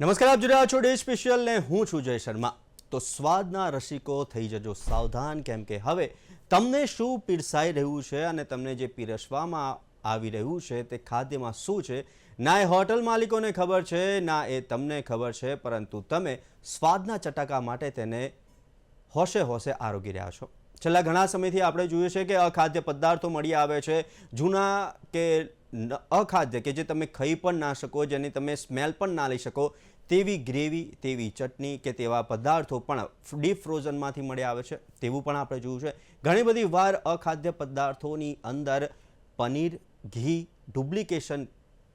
નમસ્કાર, આપ જોઈ રહ્યા છો ડે સ્પેશિયલ ને હું છું જય શર્મા। તો સ્વાદના રસિકો થઈ જજો સાવધાન, કેમ કે હવે તમને શું પીરસાઈ રહ્યું છે અને તમને જે પીરસવામાં આવી રહ્યું છે તે ખાદ્યમાં શું છે, ના એ હોટલ માલિકોને ખબર છે ના એ તમને ખબર છે, પરંતુ તમે સ્વાદના ચટાકા માટે તેને હોશે હોશે આરોગી રહ્યા છો। છેલ્લા ઘણા સમયથી આપણે જોયું છે કે અખાદ્ય પદાર્થો મળી આવે છે, જૂના કે અખાદ્ય કે જે તમે ખાઈ પણ ના શકો, જેની તમે સ્મેલ પણ ના લઈ શકો, તેવી ગ્રેવી, તેવી ચટણી કે તેવા પદાર્થો પણ ડીપ ફ્રોઝનમાંથી મળી આવે છે, તેવું પણ આપણે જોયું છે। ઘણી બધી વાર અખાદ્ય પદાર્થોની અંદર પનીર, ઘી, ડુપ્લિકેશન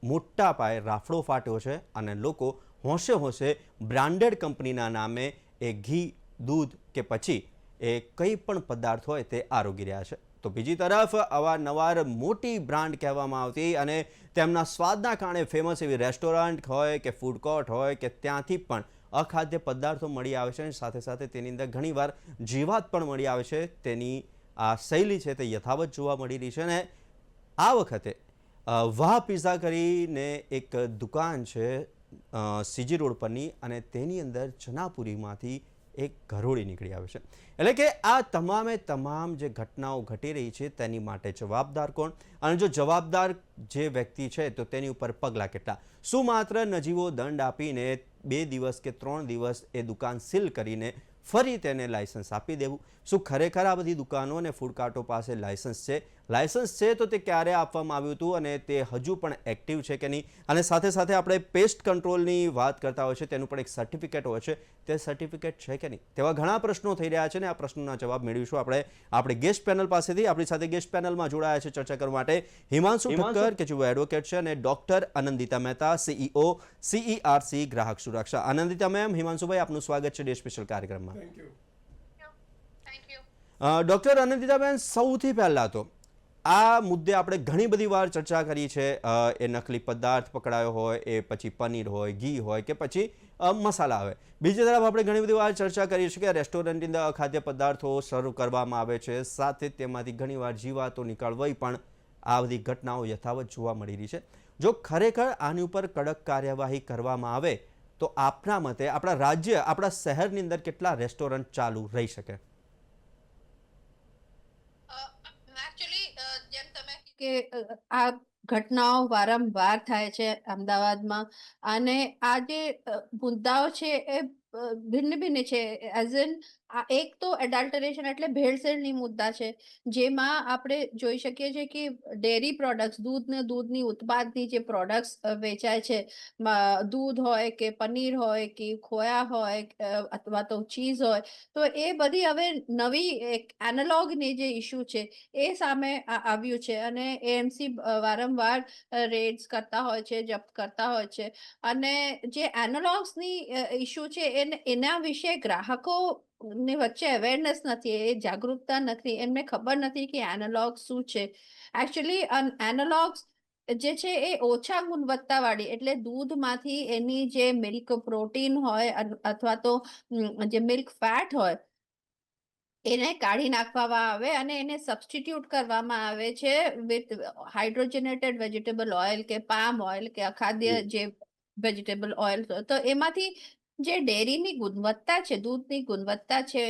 મોટા પાયે રાફડો ફાટ્યો છે અને લોકો હોંશે હોંશે બ્રાન્ડેડ કંપનીના નામે એ ઘી, દૂધ કે પછી એ કંઈ પણ પદાર્થ હોય તે આરોગી રહ્યા છે। તો બીજી તરફ અવારનવાર મોટી બ્રાન્ડ કહેવામાં આવતી અને તેમના સ્વાદના કારણે ફેમસ એવી રેસ્ટોરન્ટ હોય કે ફૂડ કોર્ટ હોય કે ત્યાંથી પણ અખાદ્ય પદાર્થો મળી આવે છે અને સાથે સાથે તેની અંદર ઘણીવાર જીવાત પણ મળી આવે છે। તેની આ શૈલી છે તે યથાવત જોવા મળી રહી છે અને આ વખતે વાહ પિઝા કરીને એક દુકાન છે સીજી રોડ પરની, અને તેની અંદર ચનાપુરીમાંથી એક ઘરોડી નીકળી આવે છે। એટલે કે આ તમામે તમામ જે ઘટનાઓ ઘટી રહી છે તેની માટે જવાબદાર કોણ, અને જો જવાબદાર જે વ્યક્તિ છે તો તેની ઉપર પગલાં કેટલા? શું માત્ર નજીવો દંડ આપીને 2 દિવસ કે 3 દિવસ એ દુકાન સીલ કરીને ફરી તેને લાયસન્સ આપી દેવું? શું ખરેખર આ બધી દુકાનો અને ફૂડ કાર્ટો પાસે લાયસન્સ છે? લાયસન્સ છે તો તે ક્યારે આપવામાં આવ્યું હતું અને તે હજુ પણ એક્ટિવ છે કે નહીં? અને સાથે સાથે આપણે પેસ્ટ કંટ્રોલની વાત કરતા હોય છે, તેનું પણ એક સર્ટિફિકેટ હોય છે, તે સર્ટિફિકેટ છે કે નહીં? તેવા ઘણા પ્રશ્નો થઈ રહ્યા છે અને આ પ્રશ્નોના જવાબ મેળવીશું આપણે આપણી ગેસ્ટ પેનલ પાસેથી। આપણી સાથે ગેસ્ટ પેનલમાં જોડાયા છે ચર્ચા કરવા માટે હિમાંશુ ઠક્કર કે જેઓ એડવોકેટ છે, અને doctor Anandita Mehta, CEO CERC ગ્રાહક સુરક્ષા। આનંદિતા મેમ, હિમાંશુભાઈ, આપનું સ્વાગત છે ડે સ્પેશિયલ કાર્યક્રમમાં। ડોક્ટર આનંદિતાબેન, સૌથી પહેલા તો આ મુદ્દે આપણે ઘણી બધી વાર ચર્ચા કરી છે, એ નકલી પદાર્થ પકડાયો હોય, એ પછી પનીર હોય, ઘી હોય કે પછી મસાલા હોય। બીજી તરફ આપણે ઘણી બધી વાર ચર્ચા કરી છે કે રેસ્ટોરન્ટની અંદર અખાદ્ય પદાર્થો સર્વ કરવામાં આવે છે, સાથે તેમાંથી ઘણીવાર જીવાતો નીકળવી પણ આ બધી ઘટનાઓ યથાવત જોવા મળી રહી છે। જો ખરેખર આની ઉપર કડક કાર્યવાહી કરવામાં આવે તો આપના મતે આપણા રાજ્ય, આપણા શહેરની અંદર કેટલા રેસ્ટોરન્ટ ચાલુ રહી શકે? જેમ તમે કે આ ઘટનાઓ વારંવાર થાય છે અમદાવાદમાં, અને આ જે મુદ્દાઓ છે એ ભિન્ન ભિન્ન છે। એઝ ઇન એક તો એડલ્ટરેશન એટલે ભેળસેળની મુદ્દા છે, જેમાં આપણે જોઈ શકીએ છીએ કે ડેરી પ્રોડક્ટ્સ, દૂધની ઉત્પાદની જે પ્રોડક્ટ્સ વેચાય છે, દૂધ હોય કે પનીર હોય કે ખોયા હોય અથવા તો ચીઝ હોય, તો એ બધી હવે નવી એક એનાલોગની જે ઇસ્યુ છે એ સામે આવ્યું છે, અને એએમસી વારંવાર રેડ્સ કરતા હોય છે, જપ્ત કરતા હોય છે। અને જે એનાલોગ્સની ઇસ્યુ છે એના વિશે ગ્રાહકો ની વચ્ચે અવેરનેસ નથી, એ જાગૃતતા નથી, એમને ખબર નથી કે એનાલોગ શું છે। એકચ્યુઅલી એનાલોગ્સ જે છે એ ઓછા ગુણવત્તાવાળી, એટલે દૂધમાંથી એની જે મિલ્ક પ્રોટીન હોય અથવા તો જે મિલ્ક ફેટ હોય એને કાઢી નાખવામાં આવે અને એને સબસ્ટિટ્યુટ કરવામાં આવે છે વિથ હાઇડ્રોજનેટેડ વેજીટેબલ ઓઇલ કે પામ ઓઇલ કે અખાદ્ય જે વેજીટેબલ ઓઇલ, તો એમાંથી જે ડેરીની ગુણવત્તા છે, દૂધની ગુણવત્તા છે,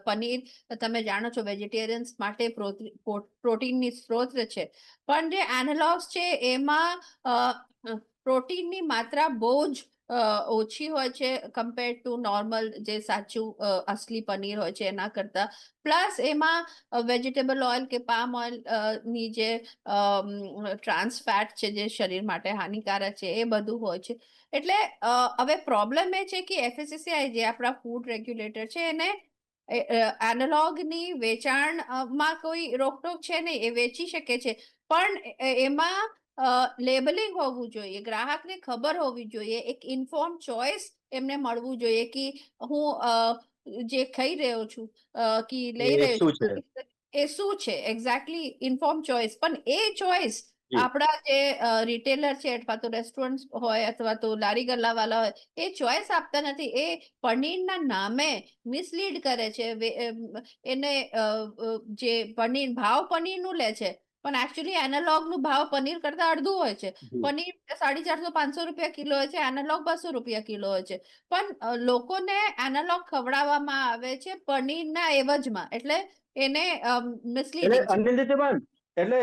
પનીર તમે જાણો છો વેજીટેરિયન્સ માટે પ્રોટીનની સ્ત્રોત છે, પણ જે એનાલોગ્સ છે એમાં પ્રોટીનની માત્રા બહુ જ ઓછી હોય છે કમ્પેર ટુ નોર્મલ જે સાચું અસલી પનીર હોય છે એના કરતા। પ્લસ એમાં વેજીટેબલ ઓઇલ કે પામ ઓઇલ ની જે ટ્રાન્સ ફેટ છે જે શરીર માટે હાનિકારક છે એ બધું હોય છે। એટલે હવે પ્રોબ્લેમ એ છે કે FSSAI જે આપણા ફૂડ રેગ્યુલેટર છે એને એનાલોગની વેચાણમાં કોઈ રોકટોક છે નહીં, એ વેચી શકે છે, પણ એમાં લેબલિંગ હોવું જોઈએ, ગ્રાહકને ખબર હોવી જોઈએ, એક ઇન્ફોર્મ ચોઇસ એમને મળવું જોઈએ કે હું જે ખાઈ રહ્યો છું કે લઈ રહ્યો છું એ શું છે, એક્ઝેક્ટલી ઇન્ફોર્મ ચોઇસ। પણ એ ચોઇસ આપણા જે રિટેલર છે અથવા તો રેસ્ટોરન્ટ હોય અથવા તો લારી ગલ્લાવાલા હોય એ ચોઇસ આપતા નથી, એ પનીરના નામે મિસલીડ કરે છે, એને જે પનીર ભાવ પનીરનું લે છે પણ એકચ્યુઅલી એનાલોગનું ભાવ પનીર કરતા અડધું હોય છે. જી. પનીર 450-500 રૂપિયા કિલો હોય છે, એનાલોગ 200 રૂપિયા કિલો હોય છે. પણ લોકોને એનાલોગ ખવડાવવામાં આવે છે પનીરના એવજમાં, એટલે એને એટલે મિસલીડિંગ છે. અનિંદિતાબેન, એટલે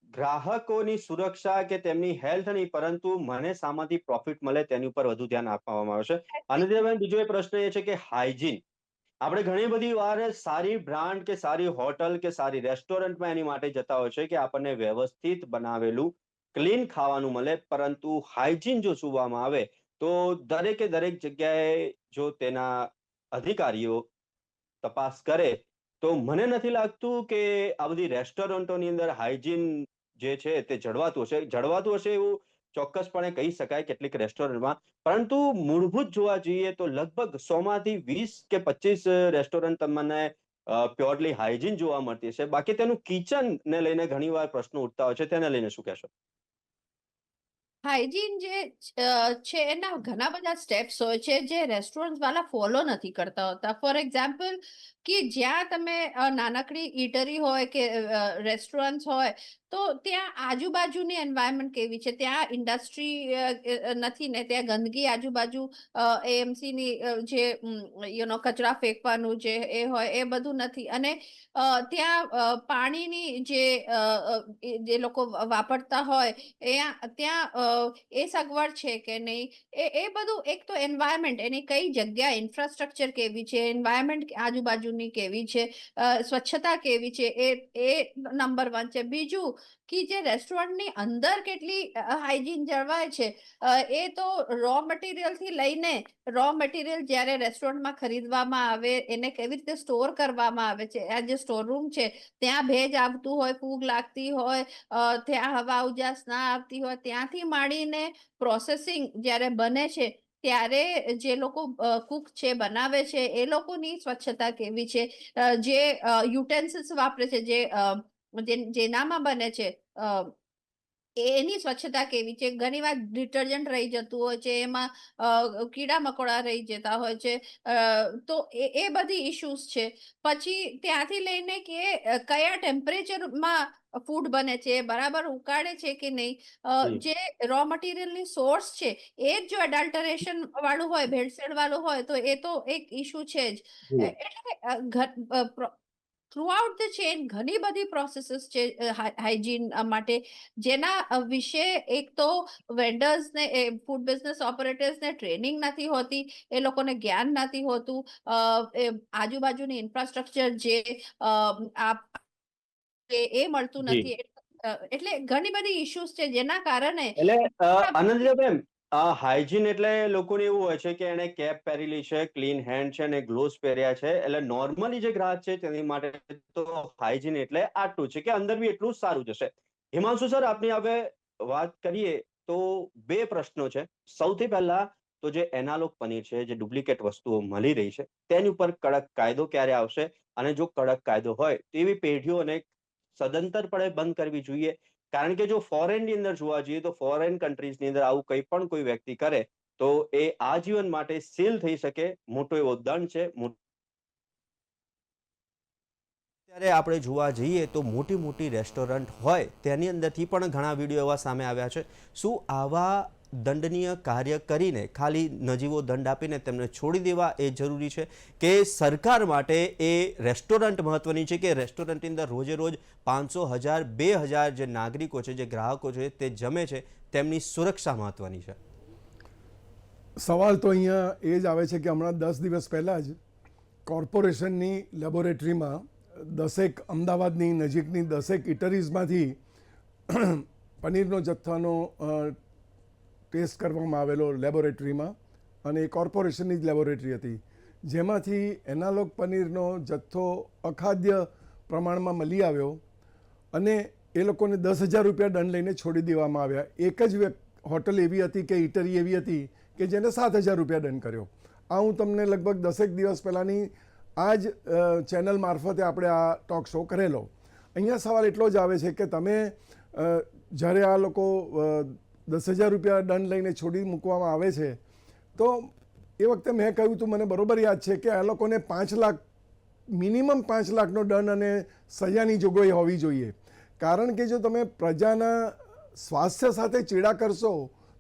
ગ્રાહકોની સુરક્ષા કે તેમની હેલ્થ નહીં, પરંતુ મને શામાંથી પ્રોફિટ મળે તેની ઉપર વધુ ધ્યાન આપવામાં આવે છે. અનિંદિતાબેન, બીજો એક પ્રશ્ન એ છે કે હાઇજીન. આપણે ઘણી બધી વાર સારી બ્રાન્ડ કે સારી હોટલ કે સારી રેસ્ટોરન્ટમાં એની માટે જતા હોય છે કે આપણને વ્યવસ્થિત બનાવેલું ક્લીન ખાવાનું મળે, પરંતુ હાઇજીન જો જોવામાં આવે તો દરેક જગ્યાએ જો તેના અધિકારીઓ તપાસ કરે તો મને નથી લાગતું કે આ બધી રેસ્ટોરન્ટોની અંદર હાઇજીન જે છે તે જળવાતું હશે એવું ચોક્કસપણે કહી શકાય કેટલીક રેસ્ટોરન્ટમાં. પરંતુ મૂળભૂત જોવા જઈએ તો લગભગ 100 માંથી 20 કે 25 રેસ્ટોરન્ટ તમને પ્યોરલી હાઇજીન જોવા મળતી છે. બાકી તેનું કિચન ને લઈને ઘણીવાર પ્રશ્નો ઉઠતા હોય છે, તેને લઈને શું કહેશો? હાઇજીન જે છે એના ઘણા બધા સ્ટેપ્સ હોય છે જે રેસ્ટોરન્ટ વાળા ફોલો નથી કરતા હોતા. ફોર એક્ઝામ્પલ, કે જ્યાં તમે નાનકડી ઈટરી હોય કે રેસ્ટોરન્ટ હોય, તો ત્યાં આજુબાજુની એન્વાયરમેન્ટ કેવી છે, ત્યાં ઇન્ડસ્ટ્રી નથી ને, ત્યાં ગંદકી આજુબાજુ એએમસી ની જે કચરા ફેંકવાનું એ હોય એ બધું નથી. અને ત્યાં પાણીની જે લોકો વાપરતા હોય ત્યાં એ સગવડ છે કે નહીં, એ બધું. એક તો એન્વાયરમેન્ટ, એની કઈ જગ્યા ઇન્ફ્રાસ્ટ્રક્ચર કેવી છે, એન્વાયરમેન્ટ આજુબાજુની કેવી છે, સ્વચ્છતા કેવી છે, એ નંબર 1 છે. બીજું કે જે રેસ્ટોરન્ટની અંદર કેટલી હાઇજીન જળવાય છે, એ તો રો મટીરિયલ જ્યારે રેસ્ટોરન્ટમાં ખરીદવામાં આવે એને કેવી રીતે સ્ટોર કરવામાં આવે છે. આ જે સ્ટોર રૂમ છે ત્યાં ભેજ આવતું હોય, ફૂગ લાગતી હોય, ત્યાં હવા ઉજાસ ના આવતી હોય, ત્યાંથી માંડીને પ્રોસેસિંગ જ્યારે બને છે ત્યારે જે લોકો કુક છે, બનાવે છે, એ લોકોની સ્વચ્છતા કેવી છે, જે યુટેન્સિલ્સ વાપરે છે, જેનામાં બને છે એની સ્વચ્છતા કેવી છે. ઘણીવાર ડિટર્જન્ટ રહી જતું હોય છે, એમાં કીડા મકોડા રહી જતા હોય છે, તો એ બધી ઇશ્યુઝ છે. પછી ત્યાંથી લઈને કે કયા ટેમ્પરેચરમાં ફૂડ બને છે, બરાબર ઉકાળે છે કે નહીં, જી. જે રો મટીરિયલની સોર્સ છે એ જ જો એડલ્ટરેશન વાળું હોય, ભેળસેળ વાળું હોય, તો એ તો એક ઇશ્યુ છે જ. જી. એટલે થ્રુઆઉટ ધ ચેન ઘણી બધી પ્રોસેસીસ છે હાઇજીન માટે, જેના વિશે એક તો વેન્ડર્સને, ફૂડ બિઝનેસ ઓપરેટર્સને ટ્રેનિંગ નથી હોતી, એ લોકોને જ્ઞાન નથી હોતું, આજુબાજુની ઇન્ફ્રાસ્ટ્રક્ચર જે એ મળતું જી. નથી. એટલે ઘણી બધી ઇશ્યુઝ છે જેના કારણે એટલે આનંદિતાબેન, હાઇજીન એટલે લોકોને એવું હોય છે કે એને કેપ પહેરેલી છે, ક્લીન હેન્ડ છે અને ગ્લોવ્સ પહેર્યા છે, એટલે નોર્મલી જે ગ્રાહક છે તેની માટે તો હાઇજીન એટલે આટલું છે કે અંદર બી એટલું જ સારું જશે. હિમાંશુ સર, આપની હવે વાત કરીએ તો 2 પ્રશ્નો છે. સૌથી પહેલા તો જે એનાલોગ પનીર છે, જે ડુપ્લિકેટ વસ્તુઓ મળી રહી છે, તેની ઉપર કડક કાયદો ક્યારે આવશે? અને જો કડક કાયદો હોય તો એવી પેઢીઓને સદંતરપણે બંધ કરવી જોઈએ. કારણ કે જો ફોરેનની અંદર જોવા જઈએ તો ફોરેન કન્ટ્રીઝની અંદર આવું કંઈ પણ કોઈ વ્યક્તિ કરે તો એ આજીવન માટે સીલ થઈ શકે, મોટો એવો દંડ છે. ત્યારે આપણે જોવા જઈએ તો મોટી મોટી રેસ્ટોરન્ટ હોય તેની અંદરથી પણ ઘણા વિડીયો એવા સામે આવ્યા છે. શું આવા દંડનીય કાર્ય કરીને ખાલી નજીવો દંડ આપીને તેમને છોડી દેવા એ જરૂરી છે, કે સરકાર માટે એ રેસ્ટોરન્ટ મહત્વની છે, કે રેસ્ટોરન્ટની અંદર રોજે રોજ 500, 1000, 2000 જે નાગરિકો છે, જે ગ્રાહકો છે તે જમે છે, તેમની સુરક્ષા મહત્વની છે? સવાલ તો અહીંયા એ જ આવે છે કે હમણાં 10 દિવસ પહેલાં જ કોર્પોરેશનની લેબોરેટરીમાં અમદાવાદની નજીકની 10 ઇટરીઝમાંથી પનીરનો જથ્થાનો ટેસ્ટ કરવામાં આવેલો લેબોરેટરીમાં, અને એ કોર્પોરેશનની જ લેબોરેટરી હતી, જેમાંથી એનાલોગ પનીરનો જથ્થો અખાદ્ય પ્રમાણમાં મળી આવ્યો અને એ લોકોને 10,000 રૂપિયા દંડ લઈને છોડી દેવામાં આવ્યા. એક જ હોટલ એવી હતી કે ઇટરી એવી હતી કે જેને 7,000 રૂપિયા દંડ કર્યો. આ હું તમને લગભગ 10 દિવસ પહેલાંની આ જ ચેનલ મારફતે આપણે આ ટોક શો કરેલો. અહીંયા સવાલ એટલો જ આવે છે કે તમે જ્યારે આ લોકો 10,000 રૂપિયા દંડ લઈને છોડી મૂકવામાં આવે છે, તો એ વખતે મેં કહ્યું હતું, મને બરોબર યાદ છે કે આ લોકોને 5 લાખ, મિનિમમ 5 લાખનો દંડ અને સજાની જોગવાઈ હોવી જોઈએ. કારણ કે જો તમે પ્રજાના સ્વાસ્થ્ય સાથે ચેડા કરશો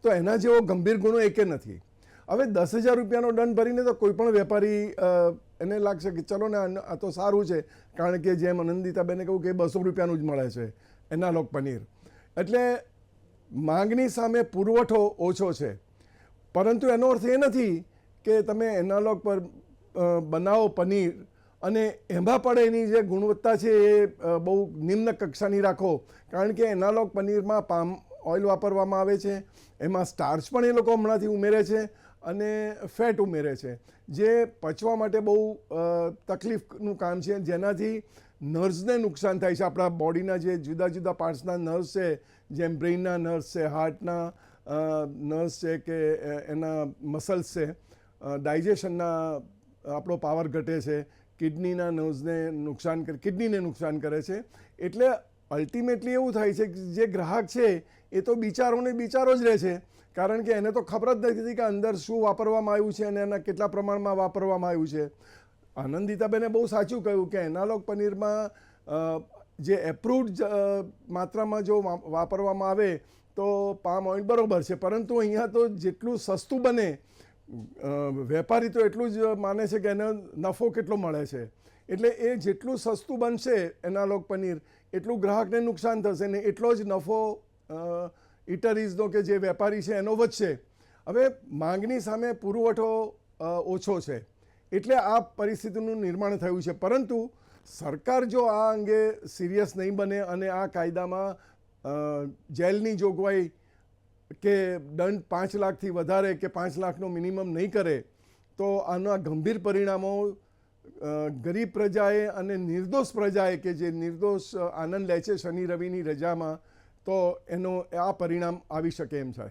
તો એના જેવો ગંભીર ગુનો એકે નથી. હવે 10,000 રૂપિયાનો દંડ ભરીને તો કોઈ પણ વેપારી એને લાગશે કે ચલો ને આ તો સારું છે, કારણ કે જેમ આનંદિતાબેને કહ્યું કે 200 રૂપિયાનું જ મળે છે એનાલોગ પનીર. એટલે માંગની સામે પુરવઠો ઓછો છે, પરંતુ એનો અર્થ એ નથી કે તમે એનાલોગ પર બનાવો પનીર અને એમાં પણ એની જે ગુણવત્તા છે એ બહુ નિમ્ન કક્ષાની રાખો. કારણ કે એનાલોગ પનીરમાં પામ ઓઇલ વાપરવામાં આવે છે, એમાં સ્ટાર્ચ પણ એ લોકો હમણાંથી ઉમેરે છે અને ફેટ ઉમેરે છે, જે પચવા માટે બહુ તકલીફનું કામ છે, જેનાથી નર્વ્સને નુકસાન થાય છે. આપણા બોડીના જે જુદા જુદા પાર્ટ્સના નર્વ્સ છે, જેમ બ્રેઇનના નર્વ્સ છે, હાર્ટના નર્વ્સ છે, કે એના મસલ્સ છે, ડાયજેશનના આપણો પાવર ઘટે છે, કિડનીના નર્વ્સને કિડનીને નુકસાન કરે છે. એટલે અલ્ટિમેટલી એવું થાય છે કે જે ગ્રાહક છે એ તો બિચારો જ રહે છે, કારણ કે એને તો ખબર જ નથી કે અંદર શું વાપરવામાં આવ્યું છે અને એના કેટલા પ્રમાણમાં વાપરવામાં આવ્યું છે. આનંદિતાબેને બહુ સાચું કહ્યું કે એનાલોગ પનીરમાં જે એપ્રુવડ માત્રામાં જો વાપરવામાં આવે તો પામ ઓઇલ બરોબર છે, પરંતુ અહીંયા તો જેટલું સસ્તું બને, વેપારી તો એટલું જ માને છે કે એનો નફો કેટલો મળે છે. એટલે એ જેટલું સસ્તું બનશે એનાલોગ પનીર, એટલું ગ્રાહકને નુકસાન થશે ને એટલો જ નફો ઇટરીઝનો કે જે વેપારી છે એનો વધશે. હવે માંગની સામે પુરવઠો ઓછો છે, એટલે આ પરિસ્થિતિનું નિર્માણ થયું છે. પરંતુ સરકાર જો આ અંગે સિરિયસ નહીં બને અને આ કાયદામાં જેલની જોગવાઈ કે દંડ 5 લાખથી વધારે કે 5 લાખનો મિનિમમ નહીં કરે તો આના ગંભીર પરિણામો ગરીબ પ્રજાએ અને નિર્દોષ પ્રજાએ, કે જે નિર્દોષ આનંદ લે છે શનિ રવિની રજામાં, તો એનો આ પરિણામ આવી શકે એમ છે.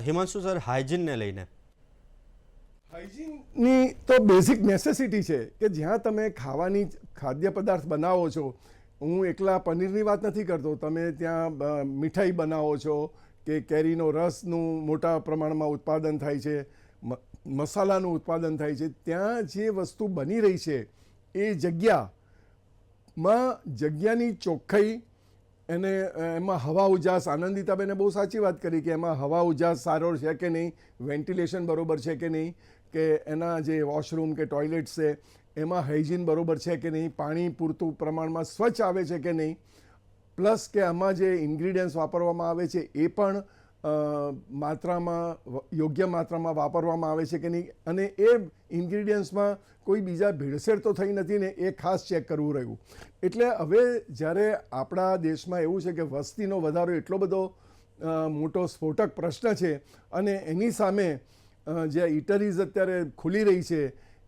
હિમાંશુ સર, હાઇજીનને લઈને હાઇજીનની તો બેઝિક નેસેસિટી છે કે જ્યાં તમે ખાદ્ય પદાર્થ બનાવો છો, હું એકલા પનીરની વાત નથી કરતો, તમે ત્યાં મીઠાઈ બનાવો છો કે કેરીનો રસનું મોટા પ્રમાણમાં ઉત્પાદન થાય છે, મસાલાનું ઉત્પાદન થાય છે, ત્યાં જે વસ્તુ બની રહી છે એ જગ્યાની ચોખ્ખાઈ, એને એમાં હવા ઉજાસ, આનંદિતાબેને બહુ સાચી વાત કરી કે એમાં હવા ઉજાસ સારો છે કે નહીં, વેન્ટિલેશન બરોબર છે કે નહીં, કે એના જે વોશરૂમ કે ટોયલેટ્સ છે એમાં હાઇજીન બરોબર છે કે નહીં, પાણી પૂરતું પ્રમાણમાં સ્વચ્છ આવે છે કે નહીં, પ્લસ કે આમાં જે ઇન્ગ્રીડિયન્ટ્સ વાપરવામાં આવે છે એ પણ યોગ્ય માત્રામાં વાપરવામાં આવે છે કે નહીં, અને એ ઇન્ગ્રીડિયન્ટ્સમાં કોઈ બીજા ભેળસેળ તો થઈ નથી ને, એ ખાસ ચેક કરવું રહ્યું. એટલે હવે જ્યારે આપણા દેશમાં એવું છે કે વસ્તીનો વધારો એટલો બધો મોટો સ્ફોટક પ્રશ્ન છે અને એની સામે જે ઇટરીઝ અત્યારે ખુલી રહી છે,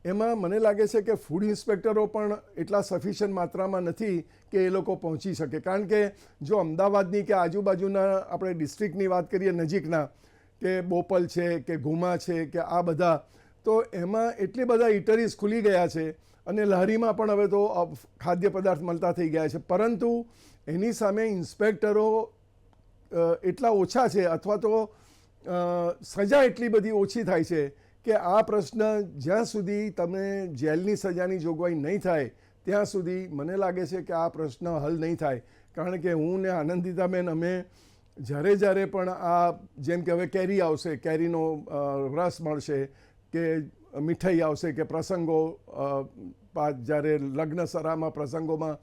એમાં મને લાગે છે કે ફૂડ ઇન્સ્પેક્ટરો પણ એટલા સફિશિયન્ટ માત્રામાં નથી કે એ લોકો પહોંચી શકે. કારણ કે જો અમદાવાદની કે આજુબાજુના આપણે ડિસ્ટ્રિક્ટની વાત કરીએ, નજીકના કે બોપલ છે કે ઘુમા છે કે આ બધા, તો એમાં એટલી બધા ઇટરીઝ ખુલી ગયા છે અને લહેરીમાં પણ હવે તો ખાદ્ય પદાર્થ મળતા થઈ ગયા છે, પરંતુ એની સામે ઇન્સ્પેક્ટરો એટલા ઓછા છે અથવા તો સજા એટલી બધી ઓછી થાય છે કે આ પ્રશ્ન જ્યાં સુધી તમે જેલની સજાની જોગવાઈ નહીં થાય ત્યાં સુધી મને લાગે છે કે આ પ્રશ્ન હલ નહીં થાય. કારણ કે હું ને આનંદિતાબેન અમે જ્યારે પણ આ, જેમ કે હવે કેરી આવશે, કેરીનો રસ મળશે, કે મીઠાઈ આવશે, કે પ્રસંગો, જ્યારે લગ્ન સરામાં પ્રસંગોમાં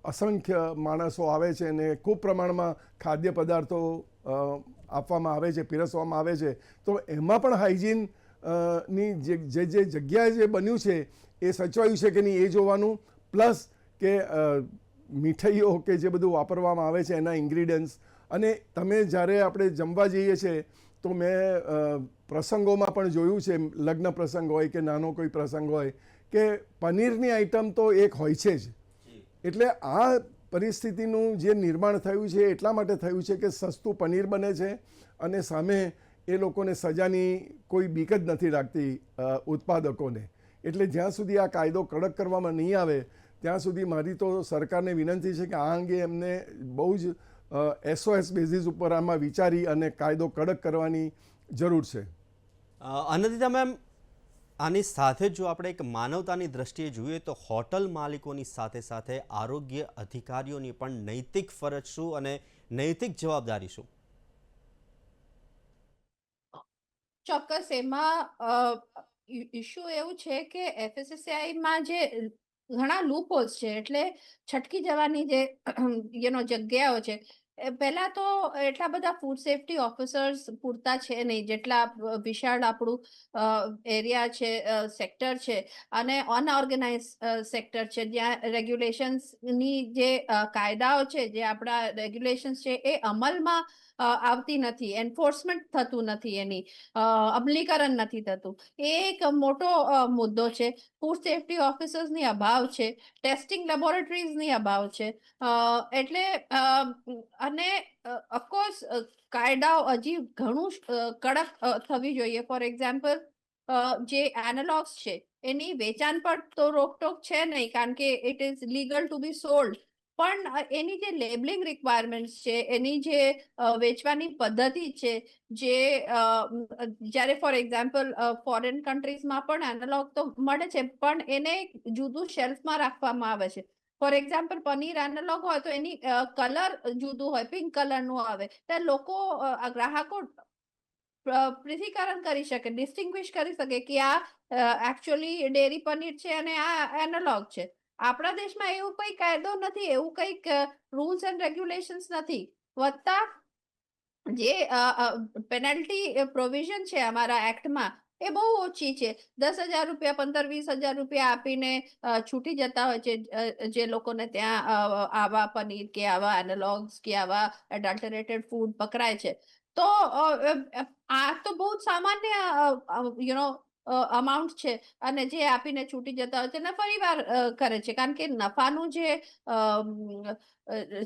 અસંખ્ય માણસો આવે છે અને ખૂબ પ્રમાણમાં ખાદ્ય પદાર્થો આપવામાં આવે છે, પીરસવામાં આવે છે, તો એમાં પણ હાઇજીન ની જે જગ્યાએ જે બન્યું છે એ સચવાયું છે કે નહીં એ જોવાનું, પ્લસ કે મીઠાઈઓ કે જે બધું વાપરવામાં આવે છે એના ઇન્ગ્રીડિયન્ટ્સ. અને તમે જ્યારે આપણે જમવા જઈએ છીએ તો મેં પ્રસંગોમાં પણ જોયું છે, લગ્ન પ્રસંગ હોય કે નાનો કોઈ પ્રસંગ હોય, કે પનીરની આઈટમ તો એક હોય છે જ. એટલે આ પરિસ્થિતિનું જે નિર્માણ થયું છે એટલા માટે થયું છે કે સસ્તું પનીર બને છે અને સામે એ લોકોને સજાની કોઈ બીક જ નથી લાગતી ઉત્પાદકોને. એટલે જ્યાં સુધી આ કાયદો કડક કરવામાં નહીં આવે ત્યાં સુધી મારી તો સરકારને વિનંતી છે કે આ અંગે એમને બહુ જ SOS બેઝિસ ઉપર આમાં વિચારી અને કાયદો કડક કરવાની જરૂર છે. આનંદિતા મેમ, આની સાથે જો આપણે એક માનવતાની દ્રષ્ટિએ જોઈએ તો હોટલ માલિકોની સાથે સાથે આરોગ્ય અધિકારીઓની પણ નૈતિક ફરજ શું અને નૈતિક જવાબદારી શું? ચોક્કસ એમાં ઇશ્યુ એવું છે કે FSSAIમાં જે ઘણા લૂપહોલ્સ છે, એટલે છટકી જવાની જે જગ્યાઓ છે. પહેલા તો એટલા બધા ફૂડ સેફ્ટી ઓફિસર્સ પૂરતા છે નહીં, જેટલા વિશાળ આપણું એરિયા છે, સેક્ટર છે, અને અનઓર્ગેનાઇઝ સેક્ટર છે, જ્યાં રેગ્યુલેશન્સની જે કાયદાઓ છે, જે આપણા રેગ્યુલેશન્સ છે, એ અમલમાં આવતી નથી, એન્ફોર્સમેન્ટ થતું નથી, એની અમલીકરણ નથી થતું. એ એક મોટો મુદ્દો છે. ફૂડ સેફ્ટી ઓફિસર્સની અભાવ છે, ટેસ્ટિંગ લેબોરેટરીઝની અભાવ છે. એટલે અને ઓફકોર્સ કાયદાઓ હજી ઘણું કડક થવી જોઈએ. ફોર એક્ઝામ્પલ, જે એનાલોગ્સ છે એની વેચાણ પર તો રોકટોક છે નહીં, કારણ કે it is legal to be sold. પણ એની જે લેબલિંગ રિક્વાયરમેન્ટ્સ છે, એની જે વેચવાની પદ્ધતિ છે, જે જ્યારે ફોર એક્ઝામ્પલ ફોરેન કન્ટ્રીઝમાં પણ એનાલોગ તો મળે છે, પણ એને જુદું શેલ્ફમાં રાખવામાં આવે છે. ફોર એક્ઝામ્પલ પનીર એનાલોગ હોય તો એની કલર જુદું હોય, પિંક કલરનું આવે, ત્યારે લોકો ગ્રાહકો પૃથ્થકરણ કરી શકે, ડિસ્ટિંગ્વિશ કરી શકે કે આ એકચ્યુઅલી ડેરી પનીર છે અને આ એનાલોગ છે. આપણા દેશમાં એવું કઈ કાયદો નથી, એવું કંઈક રૂલ્સ એન્ડ રેગ્યુલેશન્સ નથી. વત્તા જે પેનલ્ટી પ્રોવિઝન છે અમારા એક્ટમાં, એ બહુ ઓછી છે. 10,000 રૂપિયા, 15-20,000 રૂપિયા આપીને છૂટી જતા હોય છે જે લોકોને ત્યાં આવા પનીર કે આવા એનાલોગ્સ કે આવા એડલ્ટરેટેડ ફૂડ પકડાય છે. તો આ તો બહુ સામાન્ય અમાઉન્ટ છે, અને જે આપીને છૂટી જતા હોય છે ને ફરીવાર કરે છે, કારણ કે નફાનું જે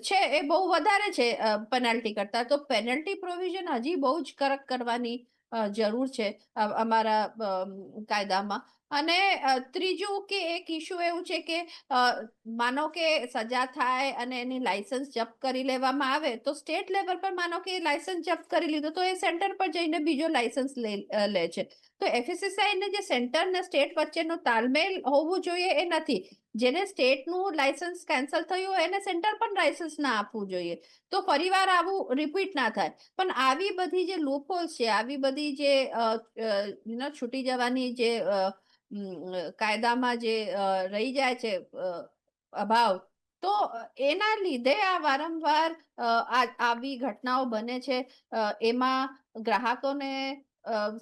છે એ બહુ વધારે છે પેનલ્ટી કરતા. તો પેનલ્ટી પ્રોવિઝન હજી બહુ જ કડક કરવાની જરૂર છે અમારા કાયદામાં. અને ત્રીજું કે એક ઇસ્યુ એવું છે કે માનો કે સજા થાય અને એની લાયસન્સ જપ્ત કરી લેવામાં આવે, તો સ્ટેટ લેવલ પર માનો કે લાયસન્સ જપ્ત કરી લીધો, તો એ સેન્ટર પર જઈને બીજો લાયસન્સ લે છે. તો FSSAI ને જે સેન્ટર ને સ્ટેટ વચ્ચેનો તાલમેલ હોવું જોઈએ, એ નથી. જેને સ્ટેટનું લાયસન્સ કેન્સલ થયું હોય એને સેન્ટર પણ લાયસન્સ ના આપવું જોઈએ, તો ફરીવાર આવું રિપીટ ના થાય. પણ આવી બધી જે લૂપહોલ્સ છે, આવી બધી જે છૂટી જવાની જે કાયદામાં જે રહી જાય છે અભાવ, તો એના લીધે આ વારંવાર આવી ઘટનાઓ બને છે. એમાં ગ્રાહકોને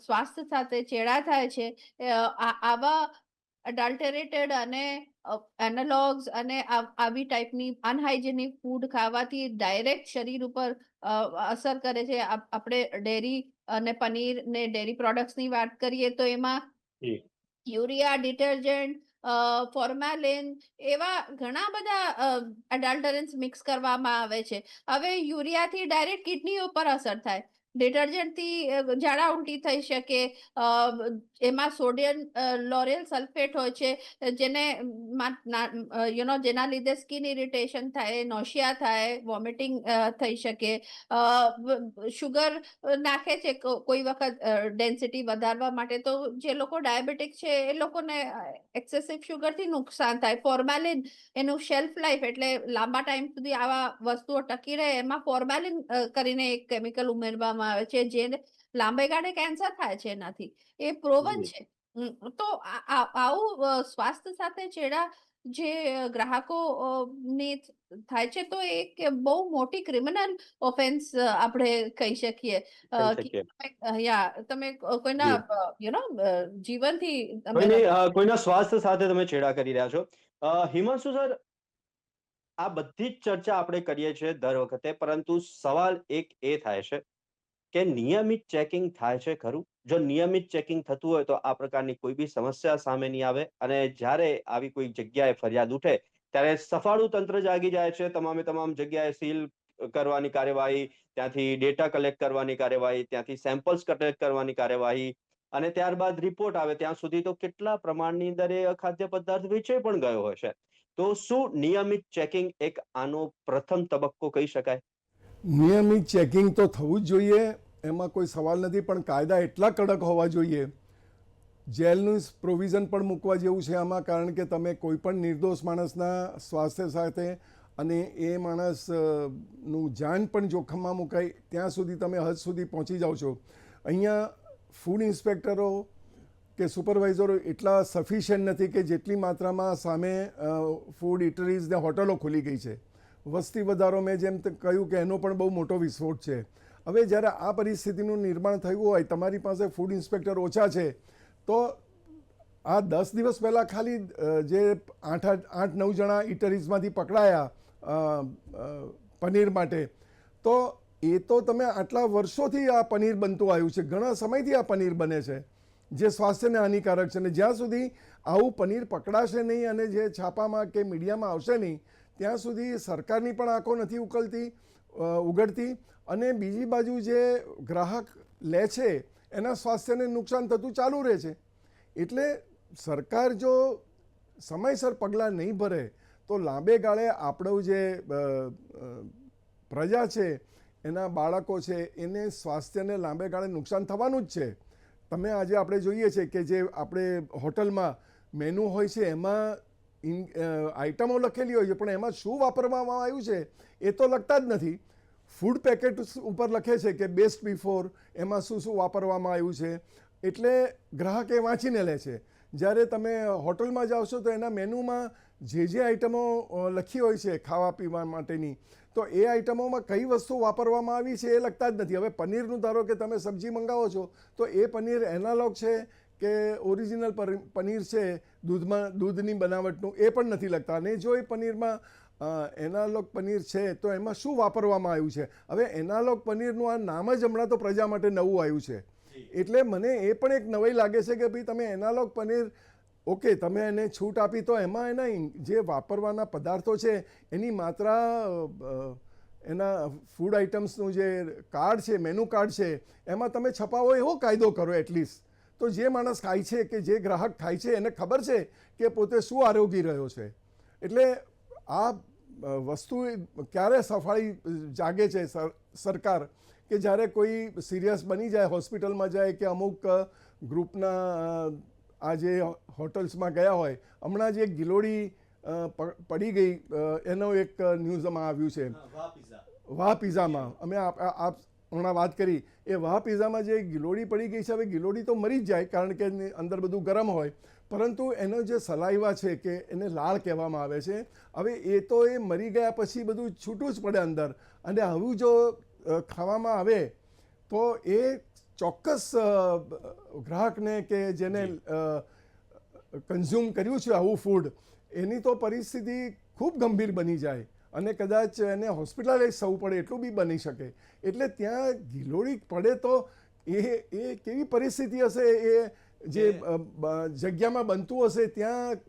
સ્વાસ્થ્ય સાથે ચેડા થાય છે. આવા અડલ્ટરેટેડ અને એનાલોગ્સ અને આવી ટાઈપની અનહાઇજેનિક ફૂડ ખાવાથી ડાયરેક્ટ શરીર ઉપર અસર કરે છે. આપણે ડેરી અને પનીર ને ડેરી પ્રોડક્ટ્સની વાત કરીએ તો એમાં યુરિયા, ડિટર્જન્ટ, ફોર્માલિન, એવા ઘણા બધા એડલ્ટરન્ટ્સ મિક્સ કરવામાં આવે છે. હવે યુરિયાથી ડાયરેક્ટ કિડની ઉપર અસર થાય, ડિટર્જન્ટથી ઝાડા ઉલટી થઈ શકે, એમાં સોડિયમ લોરેલ સલ્ફેટ હોય છે, જેને જેના લીધે સ્કિન ઇરિટેશન થાય, નોશિયા થાય, વોમિટિંગ થઈ શકે. શુગર નાખે છે કોઈ વખત ડેન્સિટી વધારવા માટે, તો જે લોકો ડાયાબિટીક છે એ લોકોને એક્સેસિવ શુગરથી નુકસાન થાય. ફોર્માલિન, એનું શેલ્ફ લાઈફ, એટલે લાંબા ટાઈમ સુધી આવા વસ્તુઓ ટકી રહે, એમાં ફોર્માલિન કરીને એક કેમિકલ ઉમેરવામાં આવે છે, જે લાંબે ગાળે કેન્સર થાય છે એનાથી, એ પ્રોવન છે. તો આવું સ્વાસ્થ્ય સાથે ચેડા જે ગ્રાહકો ને થાય છે, તો એક બહુ મોટી ક્રિમિનલ ઓફેન્સ આપણે કહી શકીએ. તમે કોઈના જીવનથી કોઈના સ્વાસ્થ્ય સાથે તમે છેડા કરી રહ્યા છો. હિમાંશુ સર, આ બધી જ ચર્ચા આપણે કરીએ છીએ દર વખતે, પરંતુ સવાલ એક એ થાય છે કે નિયમિત ચેકિંગ થાય છે ખરું? જો નિયમિત ચેકિંગ થતું હોય તો આ પ્રકારની કોઈ બી સમસ્યા સામે નહીં આવે, અને જ્યારે આવી કોઈ જગ્યાએ ફરિયાદ ઉઠે ત્યારે સફાળું તંત્ર જાગી જાય છે. તમામે તમામ જગ્યાએ સીલ કરવાની કાર્યવાહી, ત્યાંથી ડેટા કલેક્ટ કરવાની કાર્યવાહી, ત્યાંથી સેમ્પલ્સ કલેક્ટ કરવાની કાર્યવાહી, અને ત્યારબાદ રિપોર્ટ આવે ત્યાં સુધી તો કેટલા પ્રમાણની અંદર એ અખાદ્ય પદાર્થ વેચાઈ પણ ગયો હશે. તો શું નિયમિત ચેકિંગ એક આનો પ્રથમ તબક્કો કહી શકાય? નિયમિત ચેકિંગ તો થવું જ જોઈએ, એમાં કોઈ સવાલ નથી, પણ કાયદા એટલા કડક હોવા જોઈએ જેલનું પ્રોવિઝન પણ મૂકવા જેવું છે આમાં, કારણ કે તમે કોઈ પણ નિર્દોષ માણસના સ્વાસ્થ્ય સાથે અને એ માણસનું જાન પણ જોખમમાં મુકાય ત્યાં સુધી તમે હદ સુધી પહોંચી જાઓ છો. અહીંયા ફૂડ ઇન્સ્પેક્ટરો કે સુપરવાઇઝરો એટલા સફિશિયન્ટ નથી કે જેટલી માત્રામાં સામે ફૂડ ઇટરીઝ ને હોટલો ખુલી ગઈ છે. વસ્તી વધારો મેં જેમ કહ્યું કે એનો પણ બહુ મોટો વિસ્ફોટ છે. હવે જ્યારે આ પરિસ્થિતિનું નિર્માણ થયું હોય, તમારી પાસે ફૂડ ઇન્સ્પેક્ટર ઓછા છે, તો આ 10 દિવસ પહેલાં ખાલી જે 8-9 જણા ઇટરીઝમાંથી પકડાયા પનીર માટે, તો એ તો તમે આટલા વર્ષોથી આ પનીર બનતું આવ્યું છે, ઘણા સમયથી આ પનીર બને છે જે સ્વાસ્થ્યને હાનિકારક છે. અને જ્યાં સુધી આવું પનીર પકડાશે નહીં અને જે છાપામાં કે મીડિયામાં આવશે નહીં ત્યાં સુધી સરકારની પણ આંખો નથી ઉઘડતી અને બીજી બાજુ જે ગ્રાહક લે છે એના સ્વાસ્થ્યને નુકસાન થતું ચાલુ રહે છે. એટલે સરકાર જો સમયસર પગલાં નહીં ભરે તો લાંબે ગાળે આપણું જે પ્રજા છે, એના બાળકો છે, એને સ્વાસ્થ્યને લાંબે ગાળે નુકસાન થવાનું જ છે. તમે આજે આપણે જોઈએ છે કે જે આપણે હોટલમાં મેનુ હોય છે એમાં આઇટમો લખેલી હોય છે, પણ એમાં શું વાપરવામાં આવ્યું છે એ તો લખતા જ નથી. ફૂડ પેકેટ ઉપર લખે છે કે બેસ્ટ બિફોર, એમાં શું શું વાપરવામાં આવ્યું છે, એટલે ગ્રાહક એ વાંચીને લે છે. જ્યારે તમે હોટલમાં જાઓ છો તો એના મેનુમાં જે આઇટમો લખી હોય છે ખાવા પીવા માટેની, તો એ આઇટમોમાં કઈ વસ્તુ વાપરવામાં આવી છે એ લખતા જ નથી. હવે પનીરનું ધારો કે તમે સબ્જી મંગાવો છો તો એ પનીર એનાલોગ છે કે ઓરિજિનલ પનીર છે દૂધની બનાવટનું, એ પણ નથી લખતા. અને જો એ પનીરમાં એનાલોગ પનીર છે તો એમાં શું વાપરવામાં આવ્યું છે. હવે એનાલોગ પનીરનું આ નામ જ હમણાં તો પ્રજા માટે નવું આવ્યું છે. એટલે મને એ પણ એક નવાઈ લાગે છે કે ભાઈ તમે એનાલોગ પનીર, ઓકે, તમે એને છૂટ આપી તો એમાં એના જે વાપરવાના પદાર્થો છે એની માત્રા, એના ફૂડ આઇટમ્સનું જે કાર્ડ છે, મેનુ કાર્ડ છે, એમાં તમે છપાવો એવો કાયદો કરો એટલીસ્ટ. તો જે માણસ ખાય છે કે જે ગ્રાહક ખાય છે એને ખબર છે કે પોતે શું આરોગી રહ્યો છે. એટલે આ વસ્તુ ક્યારે સફાળી જાગે છે સરકાર, કે જ્યારે કોઈ સિરિયસ બની જાય, હોસ્પિટલમાં જાય કે અમુક ગ્રુપના આ જે હોટલ્સમાં ગયા હોય. હમણાં જે ગિલોડી પડી ગઈ એનો એક ન્યૂઝમાં આવ્યું છે, વાહ પિઝામાં અમે આપ હમણાં વાત કરી, એ વાહ પિઝામાં જે ગિલોડી પડી ગઈ છે. હવે ગિલોડી તો મરી જ જાય કારણ કે અંદર બધું ગરમ હોય, પરંતુ એનો જે સલાઈવા છે કે એને લાળ કહેવામાં આવે છે. હવે એ તો એ મરી ગયા પછી બધું છૂટું જ પડે અંદર, અને આવું જો ખાવામાં આવે તો એ ચોક્કસ ગ્રાહકને કે જેને કન્ઝ્યુમ કર્યું છે આવું ફૂડ, એની તો પરિસ્થિતિ ખૂબ ગંભીર બની જાય અને કદાચ એને હોસ્પિટલાઇઝ થવું પડે એટલું બી બની શકે. એટલે ત્યાં ગિલોડી પડે તો એ કેવી પરિસ્થિતિ હશે, એ જે જગ્યામાં બનતું હશે ત્યાં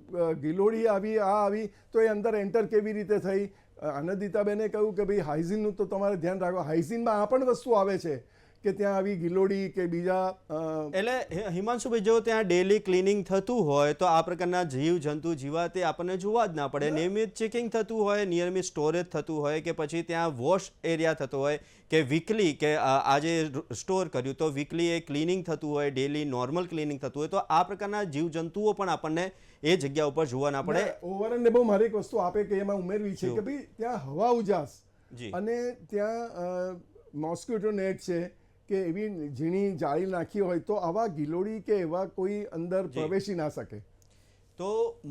ગિલોડી આવી, આ આવી, તો એ અંદર એન્ટર કેવી રીતે થઈ. આનંદિતાબેને કહ્યું કે ભાઈ હાઇજીનનું તો તમારે ધ્યાન રાખો. હાઇજીનમાં આ પણ વસ્તુ આવે છે કે ત્યાં આવી ગિલોડી કે બીજા, એટલે હિમાંશુભાઈ, જો ત્યાં ડેલી ક્લિનિંગ થતું હોય તો આ પ્રકારના જીવ જંતુ જીવાતે આપણને જોવા જ ના પડે. નિયમિત ચેકિંગ થતું હોય, નિયમિત સ્ટોરેજ થતું હોય, કે પછી ત્યાં વોશ એરિયા થતો હોય, કે વીકલી કે આજે સ્ટોર કર્યું તો વીકલી એ ક્લિનિંગ થતું હોય, ડેલી નોર્મલ ક્લિનિંગ થતું હોય, તો આ પ્રકારના જીવ જંતુઓ પણ આપણને એ જગ્યા ઉપર જોવા ના પડે. ઓવર એન્ડ બહુ મારી એક વસ્તુ આપે કે એમાં ઉમેરવી છે કે ભાઈ ત્યાં હવા ઉજાસ અને ત્યાં મોસ્કિટો નેટ છે કે એવી ઝીણી જાળી નાખી હોય તો આવા ગિલોડી કે એવા કોઈ અંદર પ્રવેશી ના શકે. તો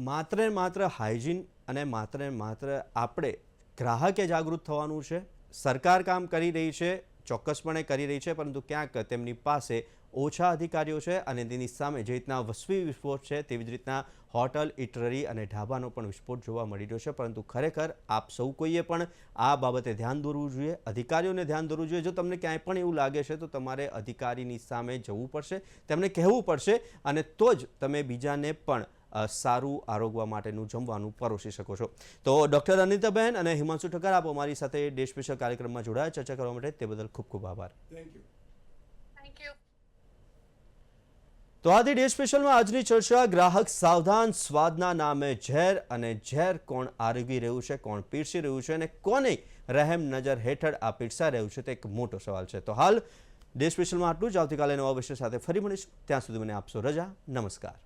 માત્ર ને માત્ર હાઇજીન અને માત્ર ને માત્ર આપણે ગ્રાહકે જાગૃત થવાનું છે. સરકાર કામ કરી રહી છે, ચોક્કસપણે કરી રહી છે, પરંતુ ક્યાંક તેમની પાસે ઓછા અધિકારીઓ છે અને તેની સામે જે રીતના વસ્તી વિસ્ફોટ છે તેવી જ રીતના હોટલ, ઇટરરી અને ઢાબાનો પણ વિસ્ફોટ જોવા મળી રહ્યો છે. પરંતુ ખરેખર આપ સૌ કોઈએ પણ આ બાબતે ધ્યાન દોરવું જોઈએ, અધિકારીઓને ધ્યાન દોરવું જોઈએ. જો તમને ક્યાંય પણ એવું લાગે છે તો તમારે અધિકારીની સામે જવું પડશે, તેમને કહેવું પડશે, અને તો જ તમે બીજાને પણ સારું આરોગવા માટેનું જમવાનું પરોસી શકો છો. તો ડૉક્ટર અનિતાબેન અને હિમાંશુ ઠક્કર, આપ અમારી સાથે ડે સ્પેશિયલ કાર્યક્રમમાં જોડાયા ચર્ચા કરવા માટે, તે બદલ ખૂબ ખૂબ આભાર. Thank you. તો આજે ડે સ્પેશિયલમાં આજની ચર્ચા ગ્રાહક સાવધાન, સ્વાદના નામે ઝેર, અને ઝેર કોણ આરોગી રહ્યું છે, કોણ પીરસી રહ્યું છે અને કોને રહેમ નજર હેઠળ આ પીરસા રહ્યું છે, તે એક મોટો સવાલ છે. તો હાલ ડે સ્પેશિયલમાં આટલું જ. આવતીકાલે નવા વિષય સાથે ફરી મળીશું. ત્યાં સુધી મને આપશો રજા. નમસ્કાર.